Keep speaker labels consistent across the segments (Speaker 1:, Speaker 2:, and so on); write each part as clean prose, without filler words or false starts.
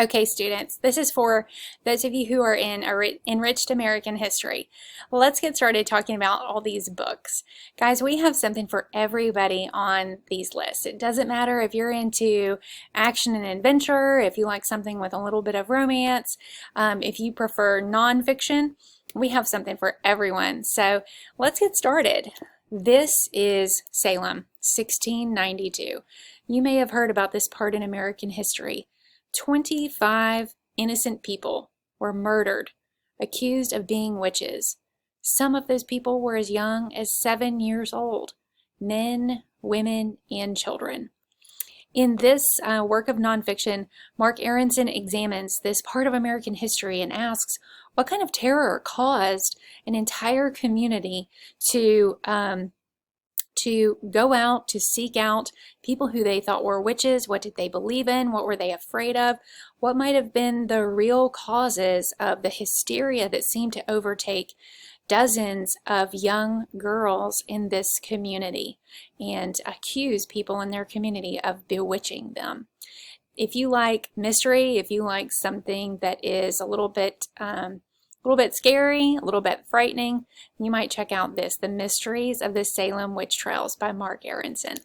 Speaker 1: Okay, students, this is for those of you who are in Enriched American History. Let's get started talking about all these books. Guys, we have something for everybody on these lists. It doesn't matter if you're into action and adventure, if you like something with a little bit of romance, if you prefer nonfiction, we have something for everyone. So let's get started. This is Salem, 1692. You may have heard about this part in American history. 25 innocent people were murdered, accused of being witches. Some of those people were as young as 7 years old, men, women, and children. In this work of nonfiction, Mark Aronson examines this part of American history and asks what kind of terror caused an entire community to go out to seek out people who they thought were witches. What did they believe in? What were they afraid of? What might have been the real causes of the hysteria that seemed to overtake dozens of young girls in this community and accuse people in their community of bewitching them? If you like mystery, if you like something that is a little bit scary, a little bit frightening, you might check out this, The Mysteries of the Salem Witch Trials by Mark Aronson.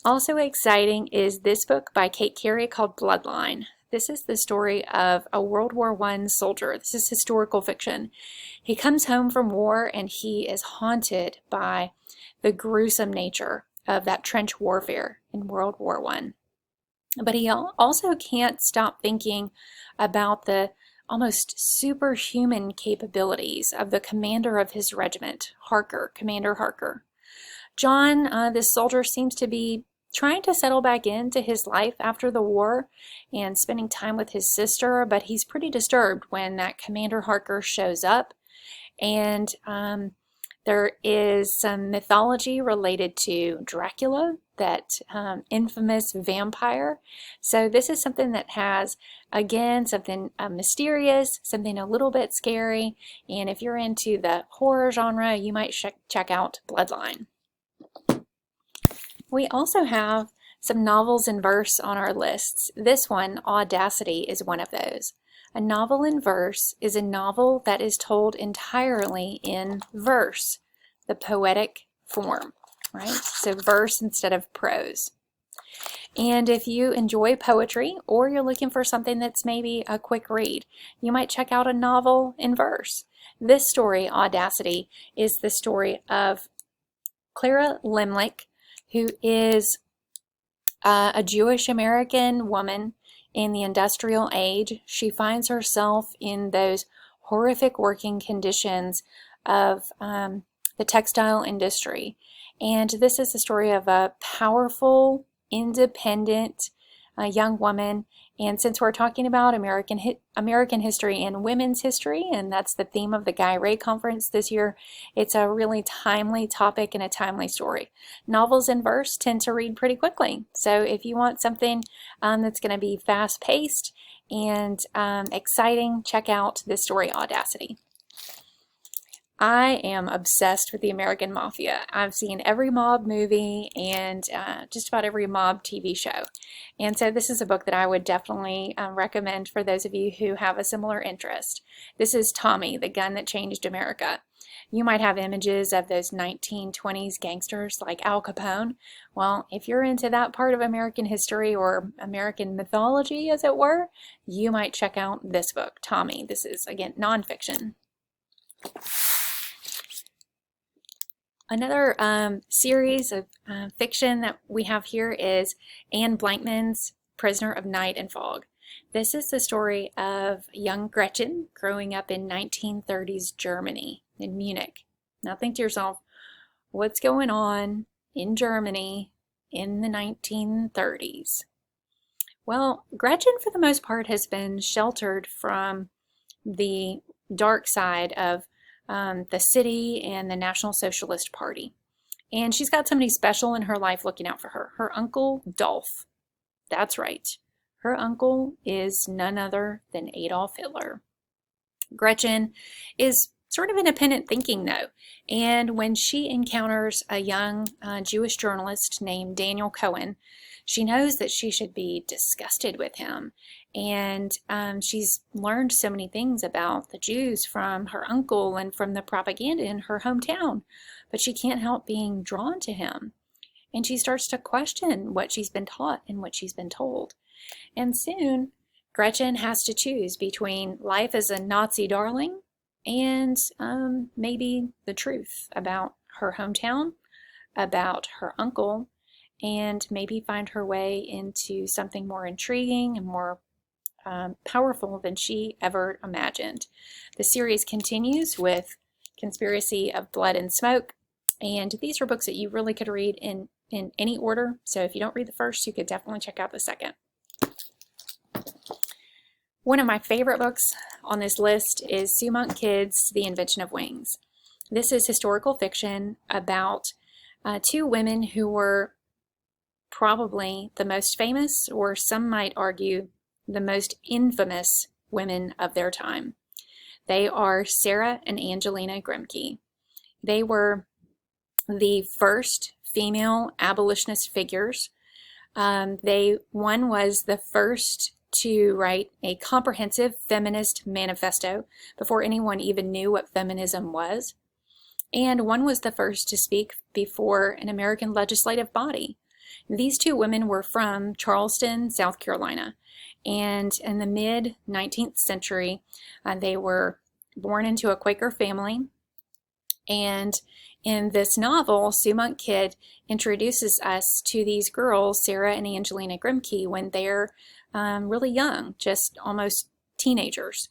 Speaker 1: Also exciting is this book by Kate Carey called Bloodline. This is the story of a World War I soldier. This is historical fiction. He comes home from war and he is haunted by the gruesome nature of that trench warfare in World War I. But he also can't stop thinking about the almost superhuman capabilities of the commander of his regiment, Commander Harker. John, this soldier, seems to be trying to settle back into his life after the war and spending time with his sister, but he's pretty disturbed when that Commander Harker shows up. And there is some mythology related to Dracula, that infamous vampire. So this is something that has, again, something mysterious, something a little bit scary. And if you're into the horror genre, you might check out Bloodline. We also have some novels in verse on our lists. This one, Audacity, is one of those. A novel in verse is a novel that is told entirely in verse, the poetic form, right? So verse instead of prose. And if you enjoy poetry or you're looking for something that's maybe a quick read, you might check out a novel in verse. This story, Audacity, is the story of Clara Lemlich, who is a Jewish American woman in the industrial age. She finds herself in those horrific working conditions of the textile industry. And this is the story of a powerful, independent young woman. And since we're talking about American history and women's history, and that's the theme of the Guy Ray Conference this year, it's a really timely topic and a timely story. Novels in verse tend to read pretty quickly. So if you want something that's going to be fast-paced and exciting, check out this story, Audacity. I am obsessed with the American Mafia. I've seen every mob movie and just about every mob TV show. And so this is a book that I would definitely recommend for those of you who have a similar interest. This is Tommy, the Gun That Changed America. You might have images of those 1920s gangsters like Al Capone. Well, if you're into that part of American history or American mythology, as it were, you might check out this book, Tommy. This is, again, nonfiction. Another series of fiction that we have here is Anne Blankman's Prisoner of Night and Fog. This is the story of young Gretchen growing up in 1930s Germany, in Munich. Now think to yourself, what's going on in Germany in the 1930s? Well, Gretchen, for the most part, has been sheltered from the dark side of the city and the National Socialist Party. And she's got somebody special in her life looking out for her. Her uncle, Dolph. That's right. Her uncle is none other than Adolf Hitler. Gretchen is sort of independent thinking, though. And when she encounters a young Jewish journalist named Daniel Cohen, She knows that she should be disgusted with him. And she's learned so many things about the Jews from her uncle and from the propaganda in her hometown. But she can't help being drawn to him. And she starts to question what she's been taught and what she's been told. And soon, Gretchen has to choose between life as a Nazi darling and maybe the truth about her hometown, about her uncle, and maybe find her way into something more intriguing and more powerful than she ever imagined. The series continues with Conspiracy of Blood and Smoke, and these are books that you really could read in any order. So if you don't read the first, you could definitely check out the second. One of my favorite books on this list is Sue Monk Kidd's The Invention of Wings. This is historical fiction about two women who were probably the most famous, or some might argue, the most infamous women of their time. They are Sarah and Angelina Grimke. They were the first female abolitionist figures. One was the first to write a comprehensive feminist manifesto before anyone even knew what feminism was. And one was the first to speak before an American legislative body. These two women were from Charleston, South Carolina. And in the mid-19th century, they were born into a Quaker family. And in this novel, Sue Monk Kidd introduces us to these girls, Sarah and Angelina Grimke, when they're really young, just almost teenagers.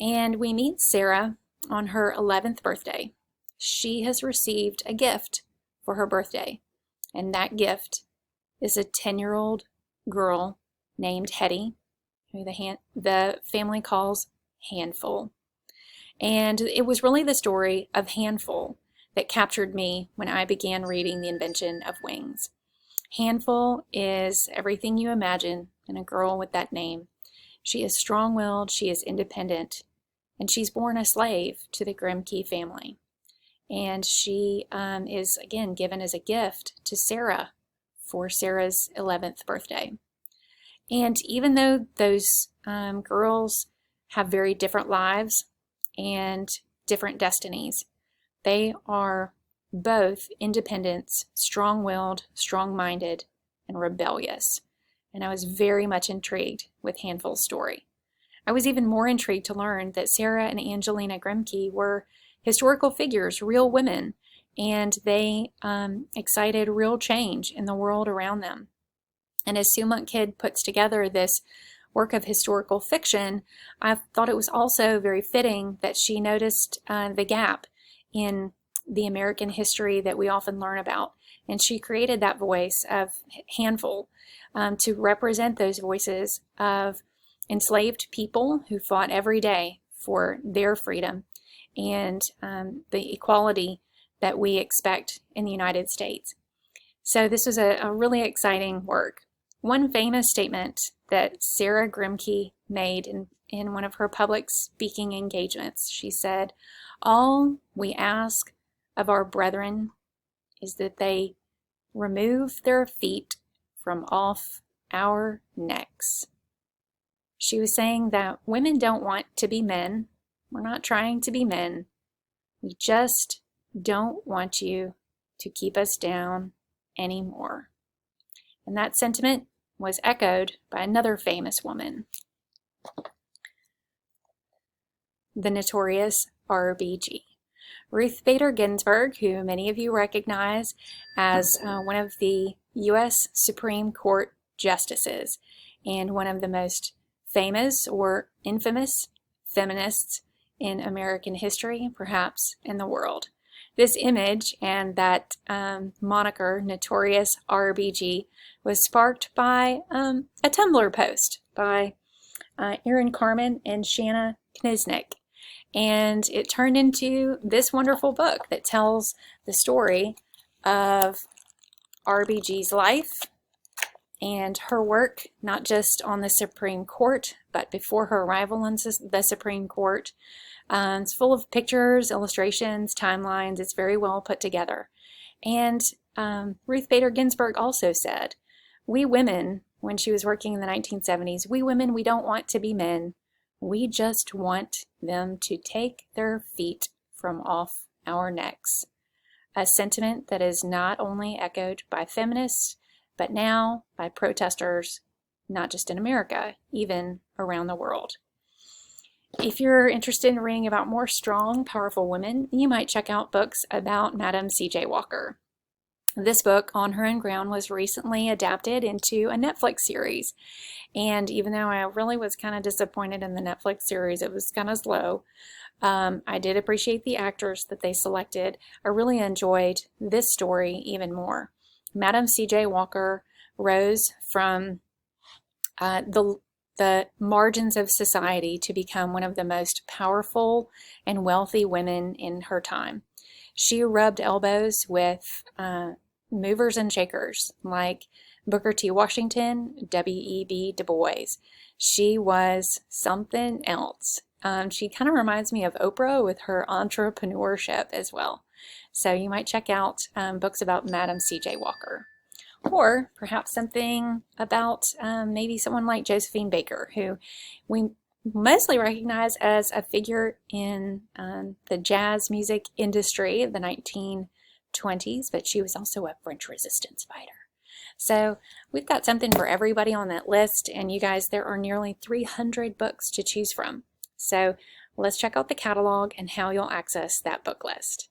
Speaker 1: And we meet Sarah on her 11th birthday. She has received a gift for her birthday, and that gift is a 10-year-old girl named Hetty, who the family calls Handful. And it was really the story of Handful that captured me when I began reading The Invention of Wings. Handful is everything you imagine in a girl with that name. She is strong-willed, she is independent, and she's born a slave to the Grimke family. And she is, again, given as a gift to Sarah for Sarah's 11th birthday. And even though those girls have very different lives and different destinies, they are both independents, strong-willed, strong-minded, and rebellious. And I was very much intrigued with Handful's story. I was even more intrigued to learn that Sarah and Angelina Grimke were historical figures, real women, and they excited real change in the world around them. And as Sue Monk Kidd puts together this work of historical fiction, I thought it was also very fitting that she noticed the gap in the American history that we often learn about. And she created that voice of Handful to represent those voices of enslaved people who fought every day for their freedom and the equality that we expect in the United States. So this was a really exciting work. One famous statement that Sarah Grimke made in one of her public speaking engagements, she said, "All we ask of our brethren is that they remove their feet from off our necks." She was saying that women don't want to be men. We're not trying to be men. We just don't want you to keep us down anymore. And that sentiment was echoed by another famous woman, the notorious RBG. Ruth Bader Ginsburg, who many of you recognize as one of the U.S. Supreme Court justices and one of the most famous or infamous feminists in American history, perhaps in the world. This image and that moniker, Notorious RBG, was sparked by a Tumblr post by Erin Carmen and Shanna Kniznik. And it turned into this wonderful book that tells the story of RBG's life and her work, not just on the Supreme Court, but before her arrival on the Supreme Court. It's full of pictures, illustrations, timelines. It's very well put together. And Ruth Bader Ginsburg also said, We women, when she was working in the 1970s, we women, we don't want to be men. We just want them to take their feet from off our necks. A sentiment that is not only echoed by feminists, but now by protesters, not just in America, even around the world. If you're interested in reading about more strong, powerful women, you might check out books about Madam C.J. Walker. This book, On Her Own Ground, was recently adapted into a Netflix series. And even though I really was kind of disappointed in the Netflix series, it was kind of slow, I did appreciate the actors that they selected. I really enjoyed this story even more. Madam C.J. Walker rose from the margins of society to become one of the most powerful and wealthy women in her time. She rubbed elbows with movers and shakers like Booker T. Washington, W.E.B. Du Bois. She was something else. She kind of reminds me of Oprah with her entrepreneurship as well. So you might check out books about Madam C.J. Walker. Or perhaps something about maybe someone like Josephine Baker, who we mostly recognize as a figure in the jazz music industry of the 1920s, but she was also a French resistance fighter. So we've got something for everybody on that list, and you guys, there are nearly 300 books to choose from. So let's check out the catalog and how you'll access that book list.